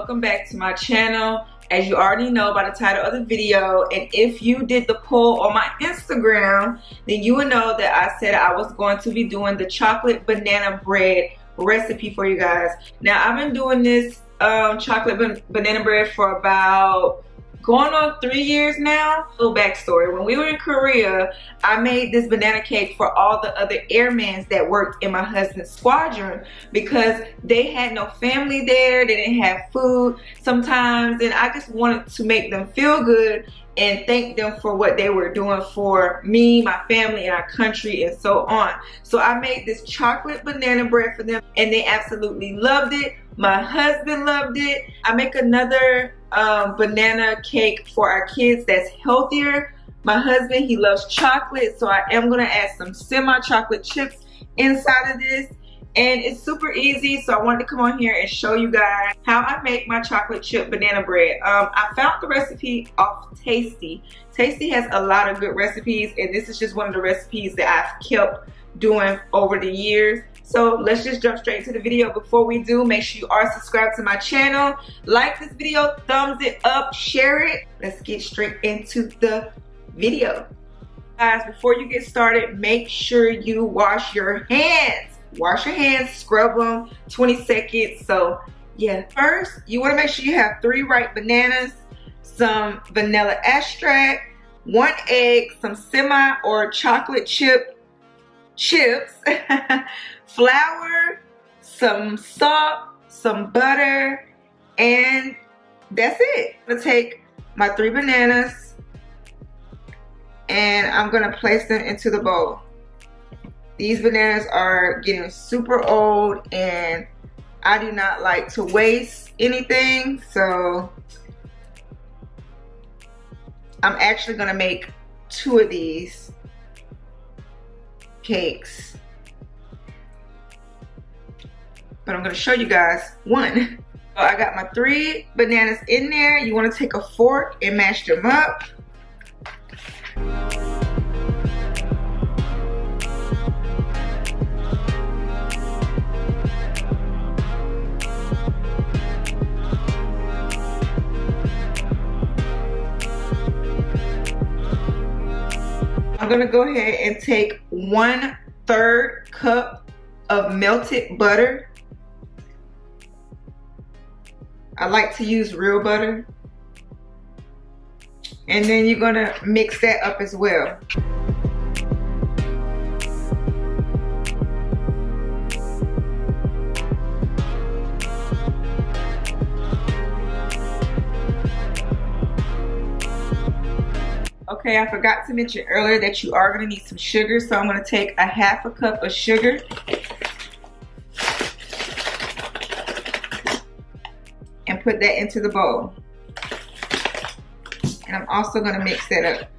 welcome back to my channel. As you already know by the title of the video, and if you did the poll on my Instagram, then you would know that I said I was going to be doing the chocolate banana bread recipe for you guys. Now I've been doing this chocolate banana bread for about going on 3 years now. A little backstory: when we were in Korea, I made this banana cake for all the other airmen that worked in my husband's squadron because they had no family there, they didn't have food sometimes, and I just wanted to make them feel good and thank them for what they were doing for me, my family, and our country, and so on. So I made this chocolate banana bread for them, and they absolutely loved it. My husband loved it. I make another banana cake for our kids that's healthier. My husband, he loves chocolate, so I am gonna add some semi-chocolate chips inside of this. And it's super easy, so I wanted to come on here and show you guys how I make my chocolate chip banana bread. I found the recipe off Tasty. Tasty has a lot of good recipes, and this is just one of the recipes that I've kept doing over the years. So let's just jump straight to the video. Before we do, make sure you are subscribed to my channel. Like this video, thumbs it up, share it. Let's get straight into the video. Guys, before you get started, make sure you wash your hands. Wash your hands, scrub them, 20 seconds. So yeah, first you want to make sure you have 3 ripe bananas, some vanilla extract, 1 egg, some semi or chocolate chips, flour, some salt, some butter, and that's it. I'm gonna take my 3 bananas and I'm gonna place them into the bowl. These bananas are getting super old and I do not like to waste anything, so I'm actually gonna make 2 of these cakes, but I'm gonna show you guys one. So I got my 3 bananas in there. You wanna take a fork and mash them up. I'm gonna go ahead and take 1/3 cup of melted butter. I like to use real butter. And then you're gonna mix that up as well. Okay, I forgot to mention earlier that you are gonna need some sugar, so I'm gonna take 1/2 cup of sugar. And put that into the bowl. And I'm also gonna mix that up.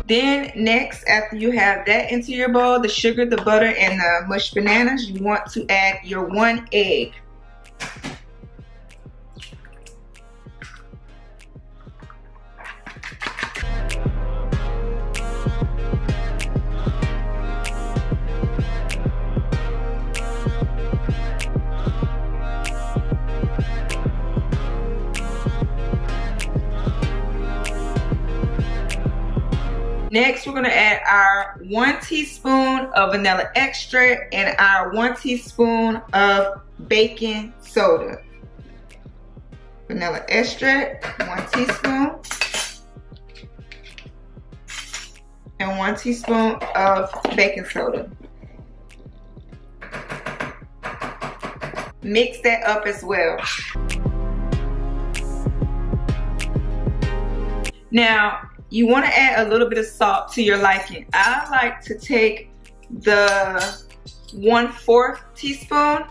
Then next, after you have that into your bowl, the sugar, the butter, and the mushed bananas, you want to add your 1 egg. Next, we're gonna add our 1 teaspoon of vanilla extract and our 1 teaspoon of baking soda. Vanilla extract, 1 teaspoon. And 1 teaspoon of baking soda. Mix that up as well. Now, you want to add a little bit of salt to your liking. I like to take the 1/4 teaspoon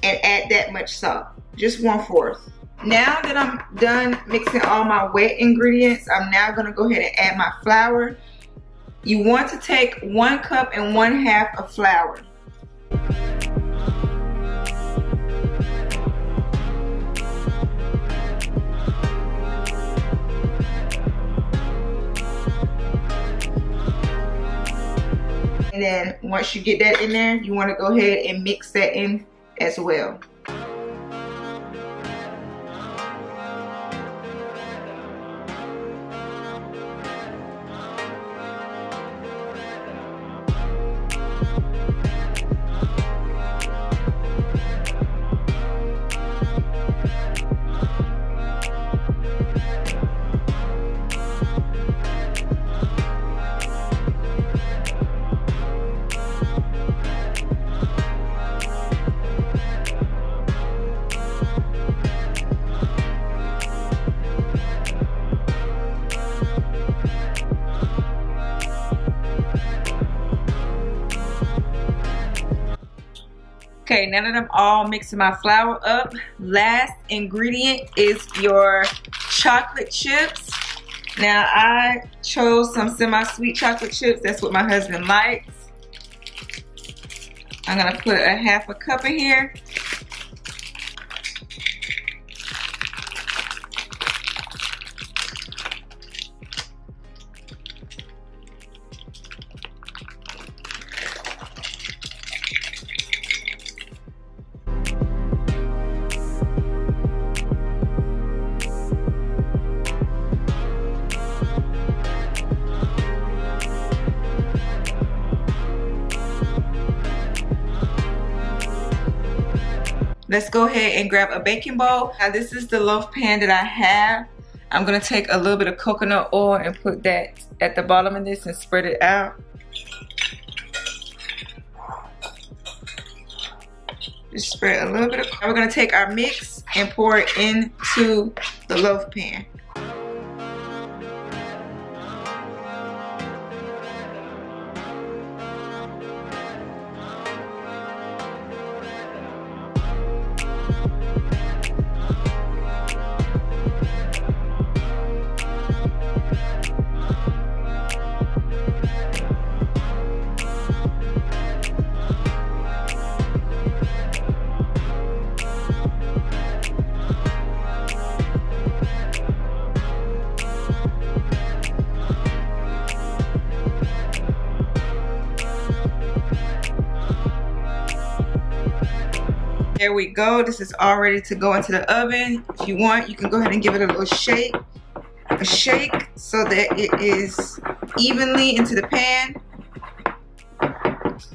and add that much salt, just 1/4. Now that I'm done mixing all my wet ingredients, I'm now gonna go ahead and add my flour. You want to take 1 cup and 1/2 of flour. And once you get that in there, you want to go ahead and mix that in as well. Okay, now that I'm all mixing my flour up, last ingredient is your chocolate chips. Now I chose some semi-sweet chocolate chips. That's what my husband likes. I'm gonna put a half a cup in here. Let's go ahead and grab a baking bowl. Now this is the loaf pan that I have. I'm gonna take a little bit of coconut oil and put that at the bottom of this and spread it out. Just spread a little bit of. We're gonna take our mix and pour it into the loaf pan. There we go. This is all ready to go into the oven. If you want, you can go ahead and give it a little shake. A shake so that it is evenly into the pan.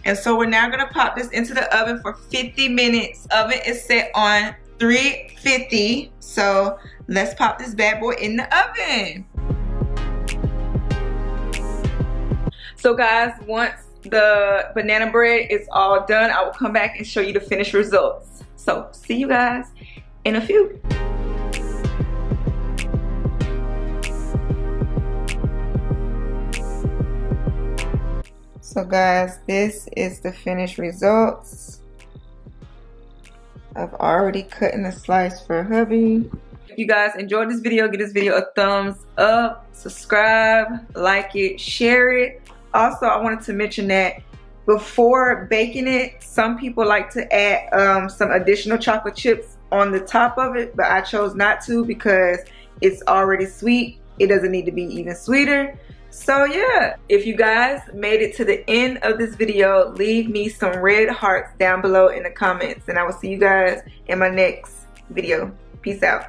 And so we're now gonna pop this into the oven for 50 minutes. Oven is set on 350. So let's pop this bad boy in the oven. So guys, once the banana bread is all done, I will come back and show you the finished results. So see you guys in a few. So guys, this is the finished results. I've already cut in a slice for hubby. If you guys enjoyed this video, give this video a thumbs up, subscribe, like it, share it. Also, I wanted to mention that before baking it, some people like to add some additional chocolate chips on the top of it, but I chose not to because it's already sweet. It doesn't need to be even sweeter. So yeah, if you guys made it to the end of this video, leave me some red hearts down below in the comments, and I will see you guys in my next video. Peace out.